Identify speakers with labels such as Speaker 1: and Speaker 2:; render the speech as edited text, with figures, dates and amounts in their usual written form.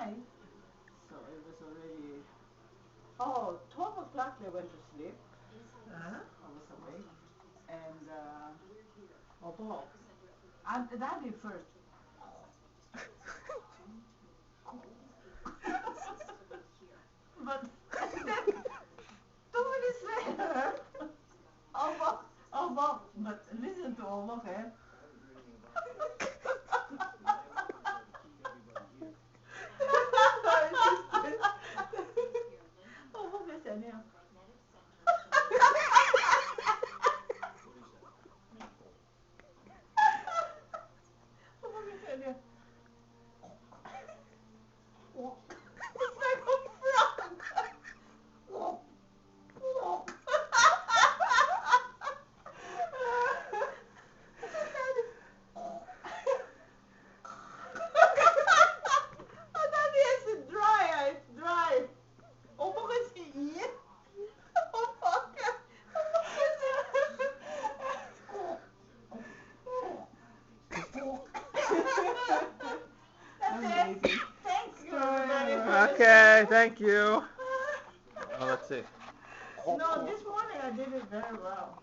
Speaker 1: night, so it was already, 12 o'clock they went to sleep.
Speaker 2: Uh-huh.
Speaker 1: I was awake. And
Speaker 2: Opo.
Speaker 1: Daddy first. But then 2 minutes later, Obo, but listen to Obo, okay? Obo kasi ano yun? Obo kasi ano yun? It's like a frog! Daddy, it's dry, it's dry. Opo kasi iyan. Opo ka. Opo kasi. That's it. Thanks everybody for
Speaker 3: Okay, thank you. Well, let's see.
Speaker 1: No, this morning I did it very well.